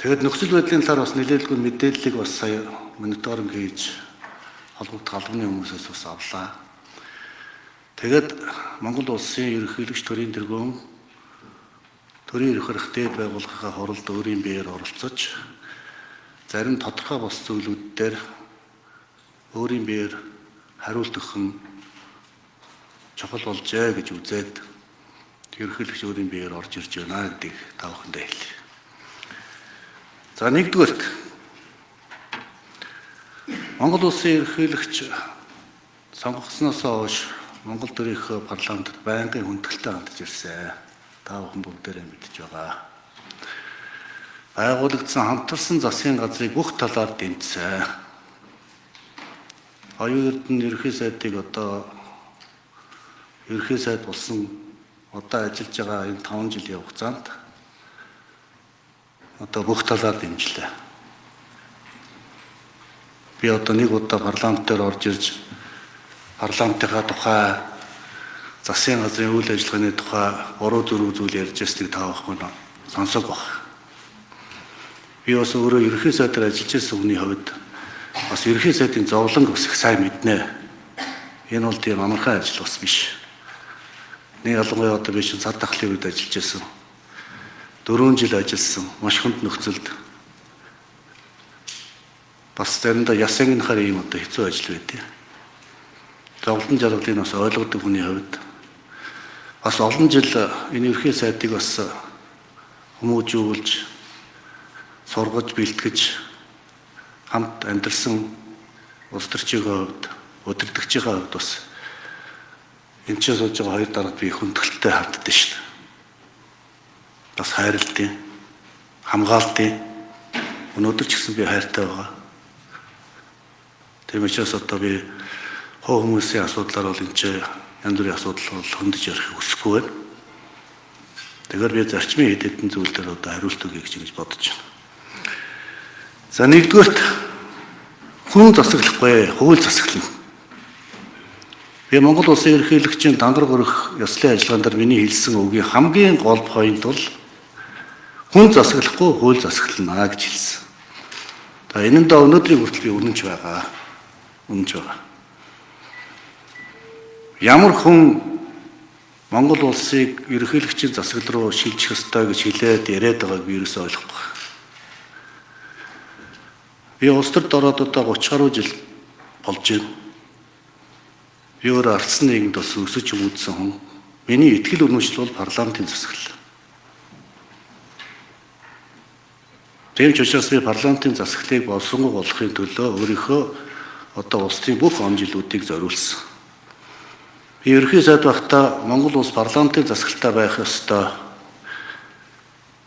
Тэгээд нөхцөл байдлын талаар бас нэлээдгүй мэдээллийг бас сая мониторинг хийж холбогдох албаны хүмүүсээс бас авлаа. Тэгээд Монгол улсын ерөнхийлөгч төрийн тэргүүн төрийн эрх хэрэгтэйд байгууллагынхаа хуралд өөрийн биеэр оролцож зарим тодорхой бос зүйлүүд дээр өөрийн биеэр хариулт өгөх нь чухал болжээ гэж үзээд ерөнхийлөгч өөрийн биеэр орж ирж байна гэдгийг та бүхэндээ хэлье. За нэгдүгээрт Монгол улсын ерөнхийлөгч сонгогдсноос хойш Монгол төрийнхөө парламентд байнгын хүндэлтэй хандж ирсэн. Та бүхэн бүгдээрээ мэдж байгаа. Байгуулагдсан хамтарсан засгийн газрыг бүх талаар дэмжсэн. Оюун эрдэнэ ерөнхий сайдыг одоо ерөнхий сайд болсон одоо ажиллаж байгаа энэ 5 жилийн хугацаанд одоо бүх талаар дэмжлээ. Би одоо нэг удаа парламент дээр орж ирж парламентынхаа тухай засгийн газрын үйл ажиллагааны тухай 3-4 зүйл ярьж байсныг та бүхэн сонсог баг. Би бас өөрөө ерөнхий сайдаар ажиллаж байсан хүний хувьд бас ерөнхий сайдын зовлон бас их сайн мэднэ. Энэ бол тийм амархан ажил бас биш. Нэг ялангуяа одоо би чинь цар тахлын үед ажиллаж байсан. 4 жил ажилласан маш хүнд нөхцөлд бас заримдаа ясангийнхаар ийм одоо хэцүү ажил байдیں۔ Зовлон жаргалыг бас ойлгодог хүний хувьд бас олон жил энэ ерөнхий сайдыг бас хүмүүжүүлж сургаж бэлтгэж хамт амьдарсан улс төрчийнхөө хувьд удирдагчийнхаа хувьд бас энэ ч сууж байгаа хоёр дараад би хүндэлтэй ханддаг шүү дээ. Бас хайрлтын хамгаалтын өнөөдөр ч гэсэн би хайртай байгаа. Тийм учраас одоо би хоо хүмүүсийн асуудлаар бол энэ янз бүрийн асуудал бол хөндөж ярих хүсэхгүй байна. Тэгэхээр би зарчмын хэд хэдэн зүйл дээр одоо хариулт өгье гэж бодож байна. За нэгдүгээрт хүн засаглахгүй, хууль засаглана. Би Монгол улсын ерөнхийлөгчийн дандраг өрөх ёслолын ажиллагаан дээр миний хэлсэн үгийн хамгийн гол point бол хүн засаглахгүй, хууль засаглана гэж хэлсэн. За энэ нь өнөөдрийн хүртэл би үнэнч байгаа. Ямар хүн Монгол улсыг ерөнхийлөгчийн засаглал руу шилжих ёстой гэж хэлээд яриад байгааг би ерөөсөй ойлгохгүй. Би улс төрд ороод одоо 30 гаруй жил болж байна. Би өөрөө ардсан нийгэмд бас өсөж үүдсэн хүн. Миний итгэл үнэмшил бол парламентын засаглал. Тийм ч учраас би парламентын засаглалыг боловсронгуй болгохын төлөө өөрийнхөө одоо улсын бүх он жилүүдийг зориулсан. Би ерөнхий сайд байхдаа Монгол улс парламентын засаглалтай байх ёстой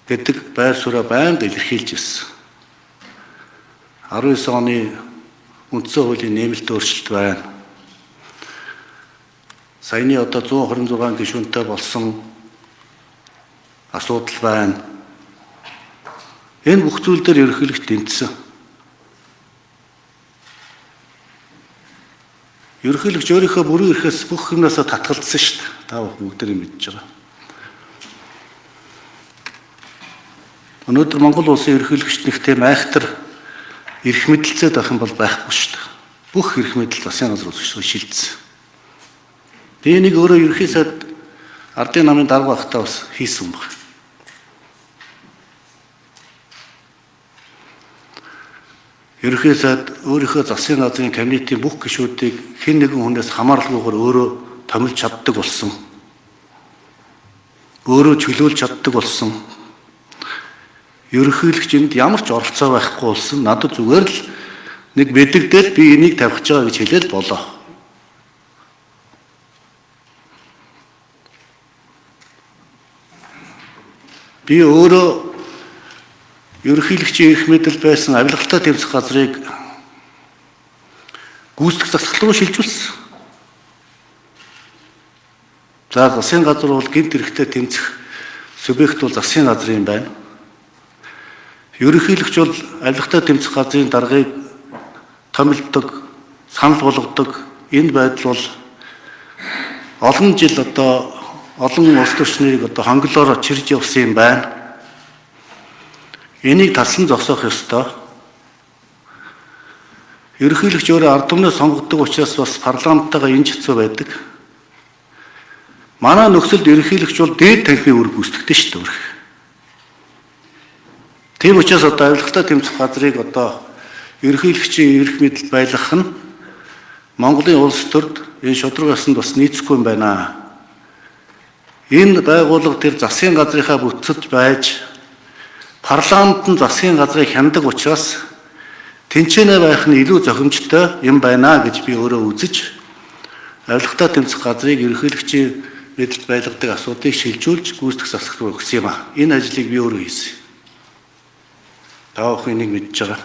гэдэг байр сууриа байнга илэрхийлж ирсэн. 19 оны үндсэн хуулийн нэмэлт өөрчлөлт байна. Саяны одоо 126 гишүүнтэй болсон асуудал байна. Энэ бүх зүйл дээр ерөнхийлөгч дэмжсэн. Ерөнхийлөгч өөрийнхөө бүрэн эрхээс бүх юмнасаа татгалзсан шүү дээ. Та бүхэн бүгдээрээ мэдж байгаа. Өнөөдөр Монгол улсын ерөнхийлөгчд нэг тийм айхтар эрх мэдэлцээд байх юм бол байхгүй шүү дээ. Бүх эрх мэдэл засгийн газар ус шилжсэн. Би нэг өөрөө ерөнхий сайд ардын намын дарга байхдаа бас хийсэн юм байна. Ерөнхий сайд өөрийнхөө засгийн газрын кабинетийн бүх гишүүдийг хэн нэгэн хүнээс хамааралгүйгээр өөрөө томилж чаддаг болсон. Өөрөө чөлөөлж чаддаг болсон. Ерөнхийлөгч энд ямар ч оролцоо байхгүй болсон. Надад зүгээр л нэг мэдэгдээд би энийг тавьж байгаа гэж хэлээд болоо. Би өөрөө ерөнхийлөгчийн эрх мэдэл байсан авилгалтай тэмцэх газрыг гүйцэтгэх засаглал руу шилжүүлсэн. За засгийн газар бол гэмт хэрэгтэй тэмцэх субъект бол засгийн газрын байна. Ерөнхийлөгч бол авилгалтай тэмцэх газрын даргыг томилдог, санал болгодог. Энэ байдал бол олон жил олон улс төрчнэрийг хонглоороо чирж явсан юм байна. Энийг талсан зогсоох ёстой. Ерөнхийлөгч өөрөө ард түмнээ сонгодог учраас бас парламенттайгаа энэ хэцүү байдаг. Манай нөхцөлд ерөнхийлөгч бол дээд танхимын үүрэг гүйцэтгэдэг шүү дээ. Тийм учраас одоо авилгатай тэмцэх газрыг одоо ерөнхийлөгчийн эрх мэдэл байлгах нь Монголын улс төрд энэ шудраг ёсонд бас нийцэхгүй юм байна. Энэ байгууллага тэр засгийн газрынхаа бүтцэлж байж парламент нь засгийн газрыг хяндаг учраас тэнцэнэ байх нь илүү зохимжтой юм байна гэж би өөрөө үзэж авилгатай тэмцэх газрыг ерөнхийлөгчийн мэдэлд байлгадаг асуудыг шилжүүлж гүйцэтгэх засагт өгсөн юм а. Энэ ажлыг би өөрөө хийсэн. Та бүхэн энийг мэдж байгаа.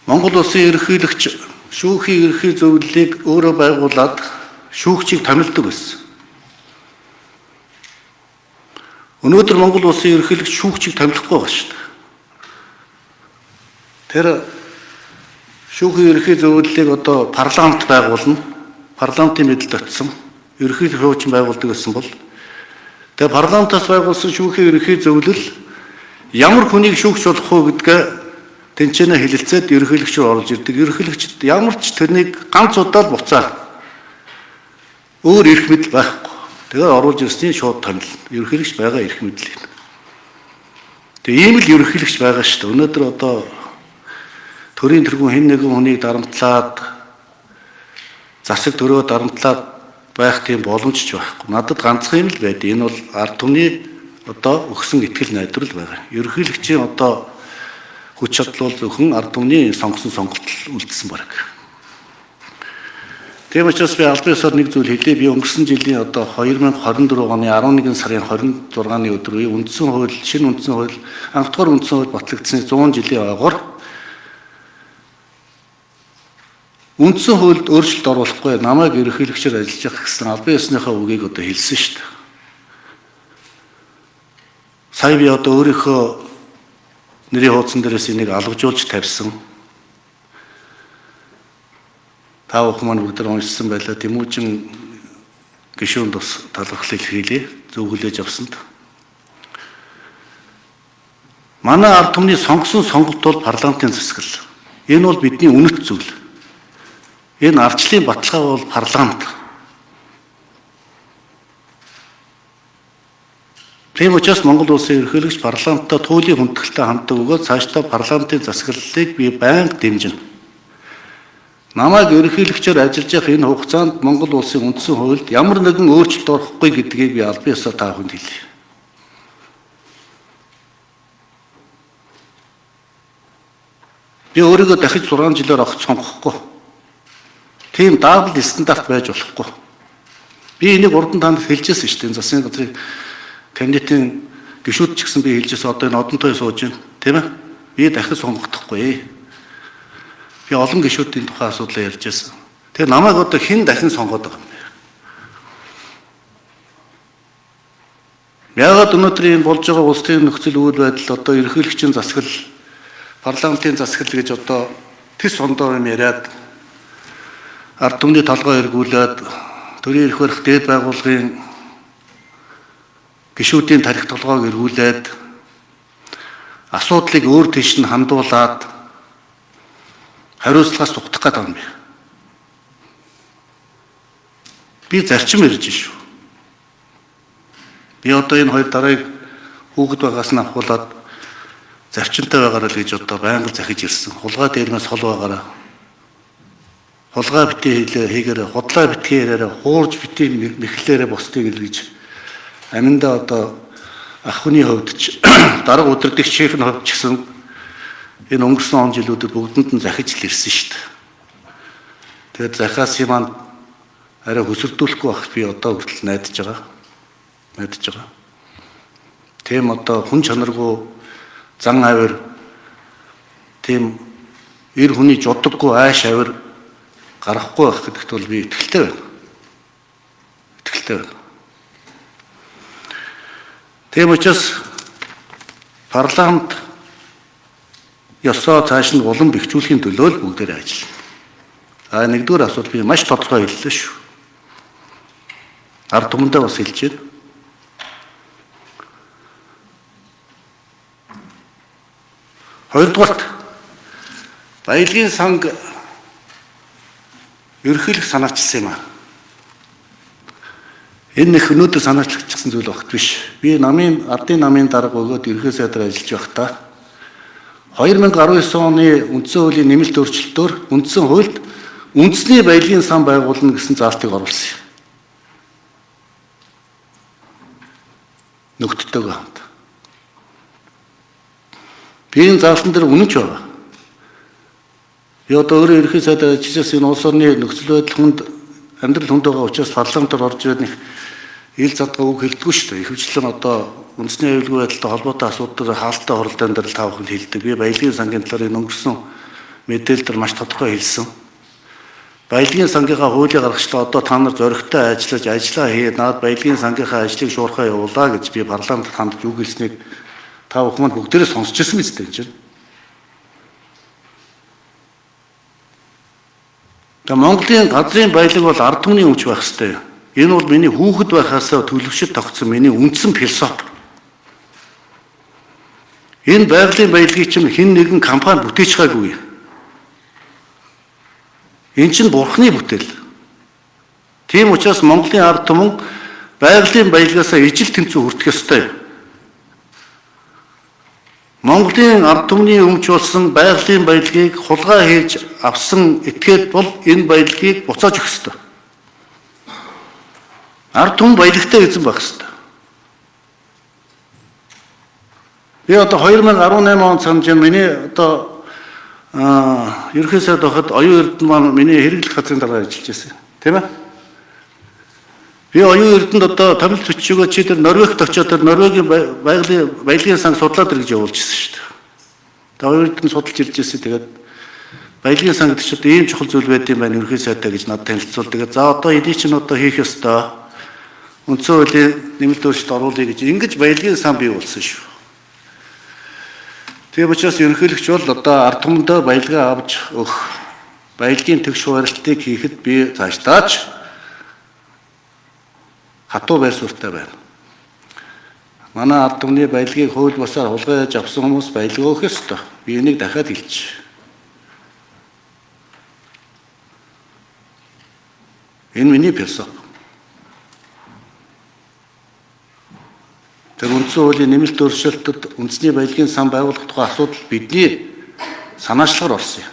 Монгол улсын ерөнхийлөгч шүүхийн ерөнхий зөвлөлийг өөрөө байгуулад шүүгчийг томилдог байсан. Өнөөдөр Монгол улсын ерөнхийлөгч шүүгчийг томилохгүй байгаа шүү дээ. Тэр шүүхийн ерөнхий зөвлөлийг одоо парламент байгуулна. Парламентын мэдэлд очсон. Ерөнхий шүүгч байгуулдаг гэсэн бол тэгээ парламентаас байгуулсан шүүхийн ерөнхий зөвлөл ямар хүнийг шүүгч болох вэ гэдгээ тэнцэнэ хэлэлцээд ерөнхийлөгч рүү оруулж ирдэг. Ерөнхийлөгчд ямар ч тэрнийг ганц удаа л буцаа. Өөр эрх мэдэл байхгүй. Тэгээ оруулж ирсний шууд томилно. Ерөнхийлөгч байгаа эрх мэдлийг. Тэгээ ийм л ерөнхийлөгч байгаа шүү дээ. Өнөөдөр одоо төрийн тэргүүн хэн нэгэн хүнийг дарамтлаад засаг төрөө дарамтлаад байх тийм боломж ч байхгүй. Надад ганцхан юм л байд. Энэ бол ард түмний одоо өгсөн итгэл найдвар л байгаа. Ерөнхийлөгчийн одоо хүч чадал бол зөвхөн ард түмний сонгосон сонголт үлдсэн баг. Тийм учраас би албан ёсоор нэг зүйл хэлье. Би өнгөрсөн жилийн одоо 2024 оны 11 сарын 26-ны өдөр үе үндсэн хууль, шинэ үндсэн хууль, анх дахь үндсэн хууль батлагдсны 100 жилийн ойгоор үндсэн хуульд өөрчлөлт оруулахгүй намайг ерөнхийлөгчөөр ажиллаж явах гэсэн албан ёсныхаа үгийг одоо хэлсэн шүү дээ. Сая би одоо өөрийнхөө нэрийн хуудсан дээрээс энийг алгажуулж тавьсан. Та бүхэн маань бүгд уншсан байлаа. Тэмүүжин гишүүнд бас талархал илэрхийлье. Зөвлөж авсанд. Манай ард түмний сонгосон сонголт бол парламентын засаглал. Энэ бол бидний үнэт зүйл. Энэ ардчлалын баталгаа бол парламент. Тийм учраас Монгол улсын ерөнхийлөгч парламенттай туйлын хүндэтгэлтэй ханддаг өгөөд цаашдаа парламентын засаглалыг би байнга дэмжинэ. Намайг ерөнхийлөгчөөр ажиллаж явах энэ хугацаанд Монгол улсын үндсэн хуульд ямар нэгэн өөрчлөлт орохгүй гэдгийг би албан ёсоор та бүхэнд хэлье. Би өөрийгөө дахиж 6 жилээр огт сонгохгүй. Тийм дабл стандарт байж болохгүй. Би энийг урд нь танд хэлжсэн шүү дээ. Засгийн газрын кандидатын гишүүд ч гэсэн би хэлжсэн одоо энэ одонтой сууж байна. Тийм ээ? Би дахиж сонгохдохгүй. Би олон гишүүдийн тухай асуудлаа ярьж байсан. Тэгээ намайг одоо хэн дахин сонгоод байгаа юм бэ? Яагаад өнөөдөр энэ болж байгаа улс төрийн нөхцөл үйл байдал одоо ерөнхийлөгчийн засаглал, парламентын засаглал гэж одоо тэс сондоо юм яриад ард түмний толгой эргүүлээд төрийн эрх барих дээд байгууллагын гишүүдийн тарих толгойг эргүүлээд асуудлыг өөр тийш нь хандуулаад хариуцлагаас зүгтах гэдэг юм бэ. Би зарчим ирж шүү. Би одоо энэ хоёр дараыг хүүхэд байгаас нь авахуулаад зарчимтай байгаараа л гэж одоо байнга захиж ирсэн. Хулгай дээрмээс хол байгаараа. Хулгай битгий хийгээрээ, худлаа битгий яриараа, хуурж битгий мэхлээрээ бусдыг илгэж аминда одоо ах хүний хувьд ч дарга удирдагчийн хувьд ч гэсэн энэ өнгөрсөн он жилүүдэд бүгдэнд нь захиж л ирсэн шүү дээ. Тэгээд захиас юм арай хөсөлдүүлэхгүй байх би одоо хүртэл найдаж байгаа. Тийм одоо хүн чанаргүй зан авир тийм эр хүний жудаггүй айш авир гарахгүй байх гэдэгт бол би итгэлтэй байна. Тийм учраас парламент ёсоо цааш нь улам бэхжүүлэхийн төлөө л бүгдээрээ ажиллана. Нэгдүгээр асуудал би маш тодорхой хэллээ шүү. Ард түмэндээ бас хэлж байна. Хоёрдугаарт баялагын санг ерөнхийлөх санаачилсан юм аа. Энэ нэг өнөөдөр санаачлагдсан зүйл багт биш. Би ардын намын дарга өгөөд ерөнхий сайдаар ажиллаж байхдаа 2019 оны үндсэн хуулийн нэмэлт өөрчлөлтөөр үндсэн хуульд үндэсний баялагын сан байгуулна гэсэн заалтыг оруулсан юм. Нөхдөдтэйгээ хамт. Би энэ заалтан дээр үнэнч байгаа. Би одоо өөрөө ерөнхий сайдаар ажиллаж энэ улс орны нөхцөл байдал хүнд амьдрал хүнд байгаа учраас парламентаар орж ирээд нэг ил задгаа үг хэлдэггүй шүү дээ. Ихэвчлэн одоо үндэсний аюулгүй байдалтай холбоотой асуудал хаалттай оролдоон дээр л таавхан хэлдэг. Би баялагын сангийн талаар энэ өнгөрсөн мэдээлэлээр маш тодорхой хэлсэн. Баялагын сангийнхаа хуулийг гаргачлаа одоо та нар зоригтой ажиллаж ажиллаа хий. Наад баялагын сангийнхаа ажлыг шуурхаа явуулаа гэж би парламентд хандж үг хэлснийг та бүхэн бүгдээрээ сонсч ирсэн биз дээ чинь. Тэгээ Монголын газрын баялаг бол ард түмний өмч байх ёстой. Энэ бол миний хүүхэд байхаасаа төлөвшөд тогтсон миний үндсэн философи. Энэ байгалийн баялагийг чинь хэн нэгэн компани бүтээж байгаагүй. Энэ чинь бурхны бүтээл. Тийм учраас Монголын ард түмэн байгалийн баялагаасаа ижил тэнцүү хүртэх ёстой. Монголын ард түмний өмч болсон байгалийн баялагийг хулгай хийж авсан этгээд бол энэ баялагийг буцааж өгөх ёстой. Ард түмэн баялагтай эзэн байх ёстой. Би одоо 2018 он санаж миний одоо ерөнхий сайд байхад оюун эрдэнэ маань миний хэрэглэх газрын дараа ажиллаж байсан. Тийм ээ? Би оюун эрдэнэд одоо томилт бичигөө чи тэр Норвегт очиод тэр Норвегийн баялагын санг судлаад ир гэж явуулж ирсэн шүү дээ. Тэгээ оюун эрдэнэ судалж ирж ирсэн. Тэгээд баялагын сангад ч одоо ийм чухал зүйл байд юм байна ерөнхий сайдаа гэж надад танилцуул. Тэгээд за одоо энийг чинь одоо хийх ёстой. Үндсэн хуулийн нэмэлт өөрчлөлт оруулъя гэж ингэж баялагын сан бий болсон шүү. Тийм учраас ерөнхийлөгч бол одоо ард түмэндээ баялагаа авч өгөх баялагын тэгш хуваарлтыг хийхэд би цаашдаач хатуу байр суурьтай байна. Манай ард түмний баялагыг хууль бусаар хулгай хийж авсан хүмүүс баялаг өгөх ёстой. Би энийг дахиад хэлж. Энэ миний философи. Тэр үндсэн хуулийн нэмэлт өөрчлөлтөд үндэсний баялагын сан байгуулах тухай асуудал бидний санаачлагаар орсон юм.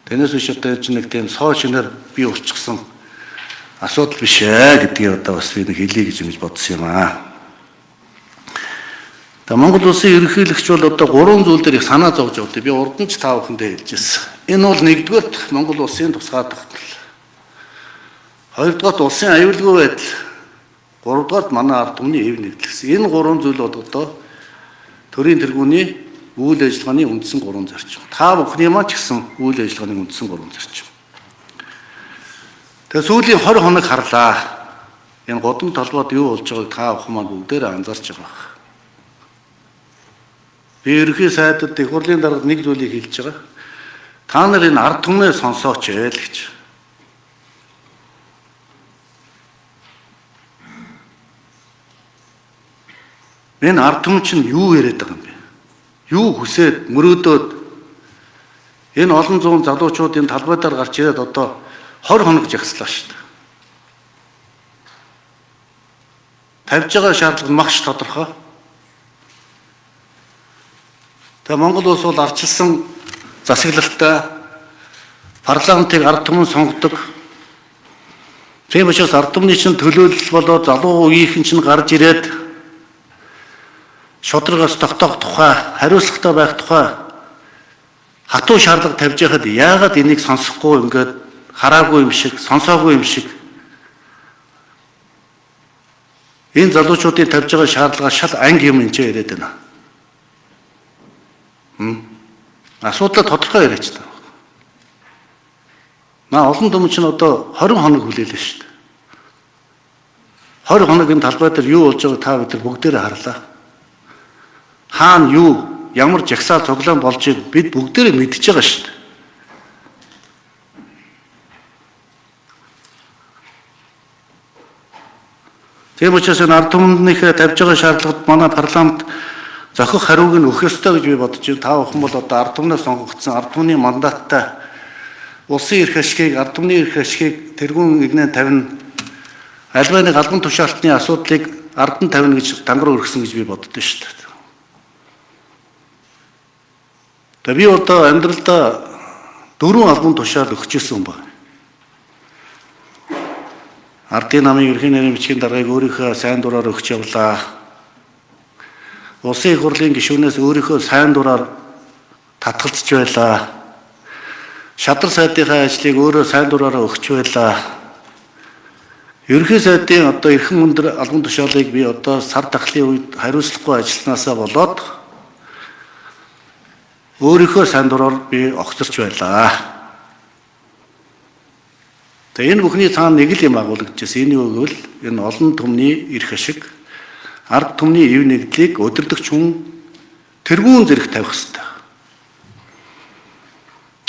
Тэрнээс биш одоо чинь нэг тийм соо шинээр бий болчихсон асуудал биш ээ гэдгийг одоо бас би нэг хэлье гэж бодсон юм аа. Тэгээ Монгол улсын ерөнхийлөгч бол одоо 3 зүйл дээр их санаа зовж явдаг. Би урд нь ч та бүхэндээ хэлжсэн. Энэ бол нэгдүгээрт Монгол улсын тусгай тогтнол. Хоёрдугаарт улсын аюулгүй байдал. Гуравдугаарт манай ард түмний эв нэгдлэгсэн. Энэ 3 зүйл бол одоо төрийн тэргүүний үйл ажиллагааны үндсэн 3 зарчим. Та бүхний маань ч гэсэн үйл ажиллагааны үндсэн 3 зарчим. Тэгээ сүүлийн 20 хоног харлаа. Энэ годом толгойд юу болж байгааг та бүхэн маань бүгдээрээ анзаарч байгаа. Би ерөнхий сайдад их хурлын дарга нэг зүйлийг хэлж байгаа. Та нар энэ ард түмнээ сонсооч ээ л гэж. Энэ ард түмэн чинь юу яриад байгаа юм бэ? Юу хүсээд мөрөөдөөд энэ олон зуун залуучуудын талбайдаар гарч ирээд одоо 20 хоног жагслаа шүү дээ. Тавьж байгаа шаардлага нь маш тодорхой. Тэгээ Монгол улс бол ардчилсан засаглалтай парламентыг ард түмэн сонгодог. Тийм учраас ард түмний чинь төлөөлөл болоод залуу үеийнхэн чинь гарч ирээд шударгаас тогтоох тухай, хариуцлагатай байх тухай хатуу шаардлага тавьж байхад яагаад энийг сонсохгүй ингээд хараагүй юм шиг, сонсоогүй юм шиг энэ залуучуудын тавьж байгаа шаардлага шал анги юм энэ яриад байна. Асуудал тодорхой яриач та. Маа олон түмэн чинь одоо 20 хоног хүлээлээ шүү дээ. 20 хоногийн талбай дээр юу болж байгааг та бид нар бүгдээрээ харлаа. Хаана юу, ямар жагсаал цуглаан болж байгааг бид бүгдээрээ мэдчихэж байгаа шүү дээ. Тийм учраас энэ ард түмнийхээ тавьж байгаа шаардлагад манай парламент зохих хариуг нь өгөх ёстой гэж би бодож байна. Та бүхэн бол одоо ард түмнээс сонгогдсон ард түмний мандаттай улсын эрх ашигыг, ард түмний эрх ашигыг тэргүүн игнэн тавина, альва нэг албан тушаалтны асуудлыг ард нь тавина гэж дангар өргөсөн гэж би боддоо шүү дээ. Тэгээ би одоо амьдралдаа 4 албан тушаал өгчээсэн байна. Ардын намын ерхий нэрийн бичгийн даргаыг өөрийнхөө сайн дураар өгч явлаа. Улсын их хурлын гишүүнээс өөрийнхөө сайн дураар татгалзаж байлаа. Шадар сайдынхаа ажлыг өөрөө сайн дураараа өгч байлаа. Ерөнхий сайдын одоо эрхэм өндөр албан тушаалыг би одоо сар дахлын үед хариуцлагагүй ажилласнасаа болоод өөрийнхөө сайн дураар би огцорч байлаа. Тэгээ энэ бүхний цаана нэг л юм агуулгдчихсэн. Энэ юу гэвэл энэ олон түмний эрх ашиг, ард түмний ив нэгдлийг өдөрдөгч хүн тэргүүн зэрэг тавих хэрэгтэй.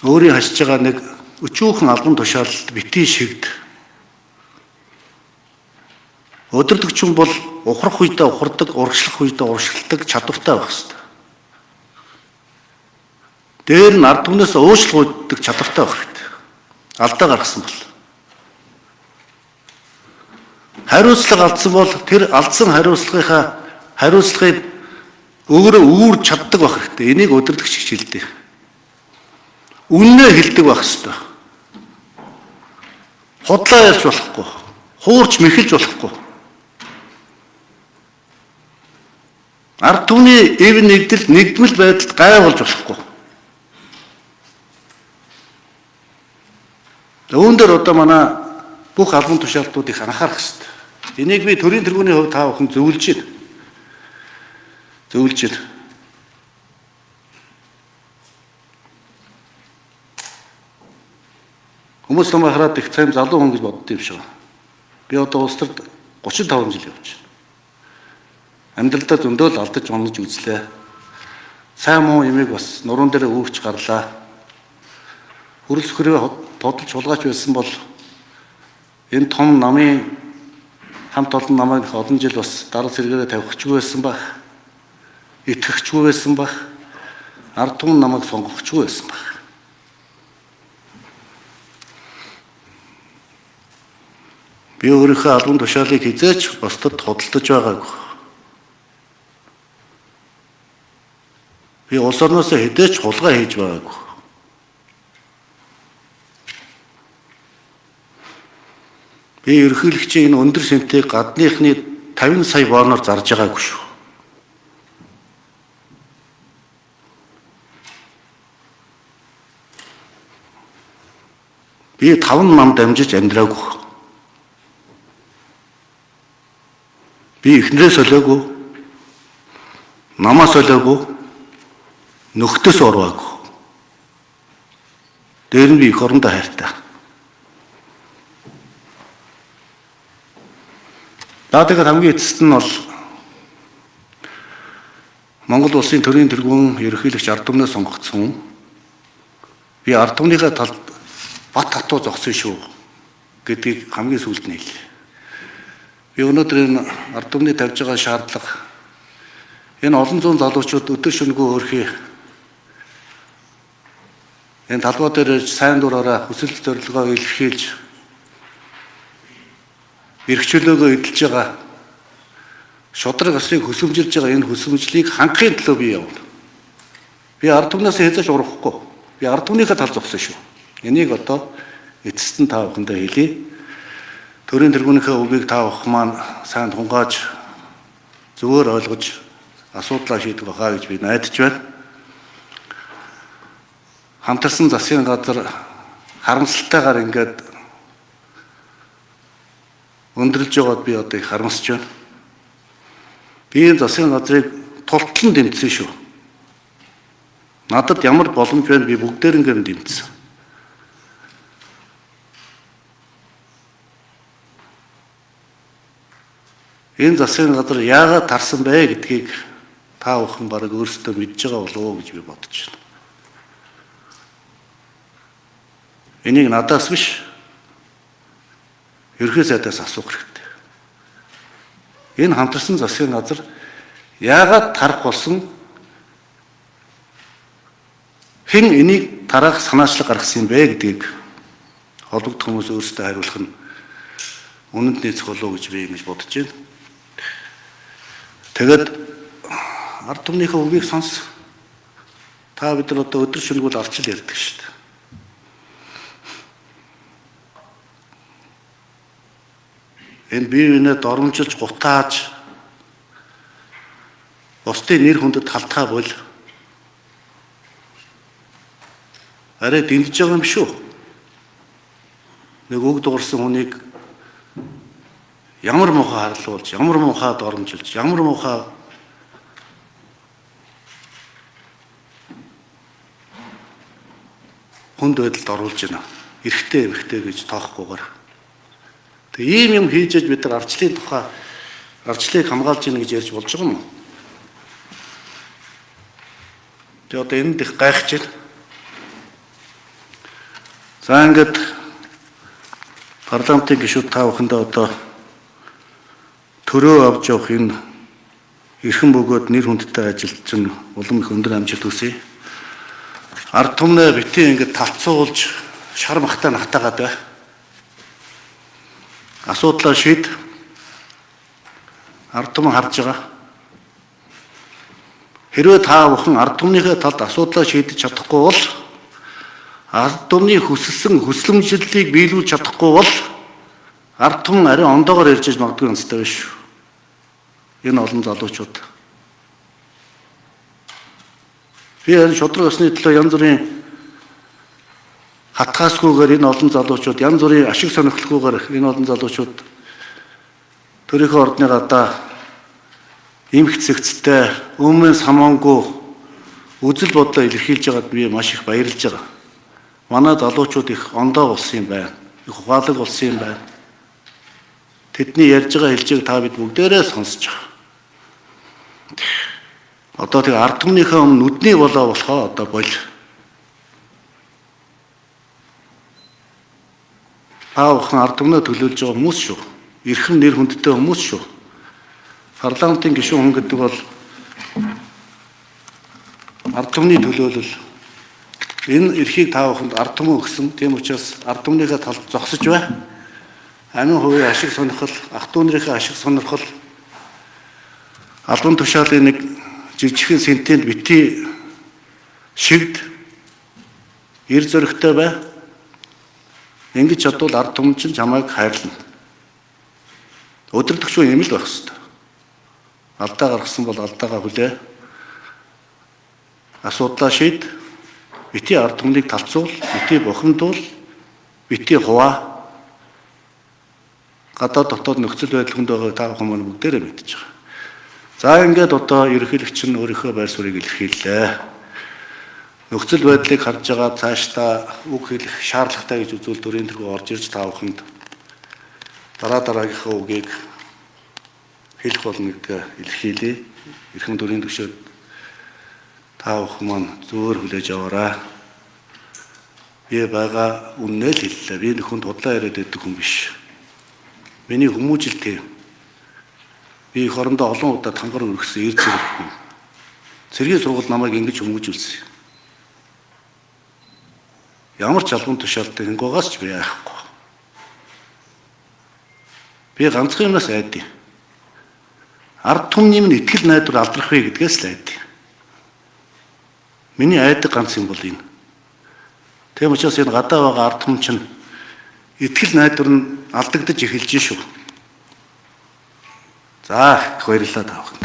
Өөрийн хашиж байгаа нэг өчүүхэн албан тушаалд битгий шигд. Өдөрдөгч хүн бол ухрах үедээ ухардаг, урагшлах үедээ урагшилдаг чадвартай байх хэрэгтэй. Дээр нь ард түмнээс уучлах чадвартай байх хэрэгтэй. Алдаа гаргасан бол. Хариуцлага алдсан бол тэр алдсан хариуцлагыг өөрөө үүрж чаддаг байх хэрэгтэй. Энийг өдөрдөгч хичээлдэг. Үннээ хэлдэг байх хэрэгтэй. Худлаа ярьж болохгүй. Хуурч мэхэлж болохгүй. Ард түмний эв нэгдэл нэгдмэл байдалд гай болж болохгүй. Үүн дээр одоо манай бүх албан тушаалтуудыг анхаарах хэрэгтэй. Энийг би төрийн тэргүүний хувьд та бүхэн зөвлөж байна. Зөвлөж байна. Хүмүүс намайг хараад их цайм залуу хүн гэж боддог юм шиг. Би одоо улс төрд 35 жил явж байна. Амьдралдаа зөндөө л алдаж унаж үзлээ. Сайн муу юмыг бас нуруунд дээр үүрч гарлаа. Хүрэл сүхрээ тодолж хулгайч байсан бол энэ том намын хамт олон намайг олон жил бас дарал сэргээрээ тавихчгүй байсан байх. Итгэхчгүй байсан байх. Ард түмэн намайг сонгохчгүй байсан байх. Би өөрийнхөө албан тушаалыг хизээч бусдад худалдаж байгаагүй. Би улс орноос хэдээч хулгай хийж байгаагүй. Би ерөнхийлөгчийн энэ өндөр сэнтийг гадныхны 50 сая бооноор зарж байгаагүй шүү. Би 5 нам дамжиж амьдраагүй. Би эхнэрээ солиогүй, намаа солиогүй, нөхдөс урваагүй. Дээр нь би их орондоо хайртай. Тэгээд хамгийн эцэст нь бол Монгол улсын төрийн тэргүүн ерөнхийлөгч ард түмнээс сонгогдсон. Би ард түмнийхээ талд бат хатуу зогсон шүү гэдгийг хамгийн сүүлд нь хэлье. Би өнөөдөр энэ ард түмний тавьж байгаа шаардлага энэ олон зуун залуучууд өдөр шөнөгүй өөрхий энэ талбай дээр сайн дураараа хүсэл зорилгоо илэрхийлж эрх чөлөөгөө эдэлж байгаа шудраг ёсыг хөсөмжилж байгаа энэ хөсөмжлийг хангахын төлөө би явна. Би ард түмнээс хязгаарч урахгүй. Би ард түмнийхээ тал зогсон шүү. Энийг одоо эцэст нь та бүхэндээ хэлье. Төрийн тэргүүнийхээ үгийг та бүхэн маань сайн тунгааж зөвөр ойлгож асуудлаа шийдэх байхаа гэж би найдаж байна. Хамтарсан засгийн газар харамсалтайгаар ингээд өндөрлж байгаад би одоо их харамсаж байна. Би энэ засгийн газрыг тултлан дэмжсэн шүү. Надад ямар боломж байна би бүгдээрнгээр нь дэмжсэн. Энэ засгийн газар яагаад тарсан бэ гэдгийг та бүхэн бараг өөрсдөө мэдж байгаа болов уу гэж би бодож байна. Энийг надаас биш ерхий сайдаас асуух хэрэгтэй. Энэ хамтарсан засгийн газар яагаад тарах болсон, хэн энийг дараах санаачлаг гаргасан юм бэ гэдгийг холбогдох хүмүүс өөрсдөө хариулах нь үнэнд нийцэх болов гэж би ингэж бодож байна. Тэгэд ард түмнийхээ үгийг сонс. Та бид нар одоо өдөр шөнөгүй алчил ярьдаг шүү дээ. Энэ бие биенээ доромжилж гутааж бусдын нэр хүндэд халтгаа бол арай дэмжиж байгаа юм шүү. Нэг үг дуурсан хүнийг ямар муухай харлуулж, ямар муухай доромжилж, ямар муухай хүнд байдалд оруулж байна. Эрэгтэй эмэгтэй гэж тоохгүйгээр. Тэгээ ийм юм хийж аж бид нар ардчлалын тухай ардчлалыг хамгаалж ийн гэж ярьж болж байгаа юм уу? Тэгээ одоо энд их гайхаж байна. За ингээд парламентын гишүүд та бүхэндээ одоо төрөө авч явах энэ эрхэм бөгөөд нэр хүндтэй ажилд чинь улам их өндөр амжилт хүсье. Ард түмнээ битгий ингээд талцуулж шар махтай нахтаагаад бай. Асуудлаа шийд. Ард түмэн харж байгаа. Хэрвээ та бүхэн ард түмнийхээ талд асуудлаа шийдэж чадахгүй бол ард түмний хүсэлсэн хүслэмжлэлийг биелүүлж чадахгүй бол ард түмэн ариун ондоогоор ярьж магадгүй онцтой биш шүү. Энэ олон залуучууд. Би энэ шудраг ёсны төлөө янз бүрийн хатгаасгүйгээр энэ олон залуучууд янз бүрийн ашиг сонирхолгүйгээр энэ олон залуучууд төрийнхөө ордны гадаа эмх цэгцтэй өмнө самаангүй үзэл бодлоо илэрхийлж байгаад би маш их баярлж байгаа. Манай залуучууд их ондоо болсон юм байна. Их ухаалаг болсон юм байна. Тэдний ярьж байгаа хэлжийг та бид бүгдээрээ сонсож байгаа. Одоо тэг ард түмнийхээ өмнө нүдний болоо болохоо одоо бол та бүхэн ард түмнээ төлөөлж байгаа хүмүүс шүү. Эрхэм нэр хүндтэй хүмүүс шүү. Парламентын гишүүн хүн гэдэг бол ард түмний төлөөлөл. Энэ эрхийг та бүхэнд ард түмэн өгсөн. Тийм учраас ард түмнийхээ талд зогсож бай. Амин хувийн ашиг сонирхол, ах дүүнэрийнхээ ашиг сонирхол, албан тушаалын нэг жижигхэн сентент бити шигд эр зөрөгтэй бай. Ингэж чадвал ард түмэн чинь чамайг хайрлана. Өдөртөгчөө юм л байх хэвээр. Алдаа гаргасан бол алдаагаа хүлээ. Асуудлаа шийд. Бити ард түмнийг талцуул, бити бухимдуул, бити хуваа. Гадаад дотоод нөхцөл байдал хүнд байгаа та бүхэн маань бүгдээрээ мэдж байгаа. За ингээд одоо ерөнхийлөгч нь өөрийнхөө байр суурийг илэрхийллээ. Нөхцөл байдлыг харж байгаа цаашдаа үг хэлэх шаардлагатай гэж үзвэл дөрийн тэргүү орж ирж та бүхэнд дараагийнхаа үгийг хэлэх болно гэдгээ илэрхийлье. Эрхэм дөрийн төвшөөд та бүхэн маань зөөр хүлээж аваарай. Би байгаа үннээ л хэллээ. Би нөхөнд худлаа яриад байдаг хүн биш. Миний хүмүүжил тийм. Би их орондоо олон удаа тангар өргөсөн эр зэрэг хүн. Цэргийн сургууль намайг ингэж хүмүүжүүлсэн. Ямар ч албан тушаалтай хэнгугаас ч би яахгүй. Би ганцхан юмнаас айдیں۔ Ард түмний минь итгэл найдвар алдрах вэ гэдгээс л айдیں۔ Миний айдаг ганц юм бол энэ. Тийм учраас энэ гадаа байгаа ард түмэн чинь итгэл найдвар нь алдагдаж эхэлж шүү. За их баярлалаа та бүхэнд.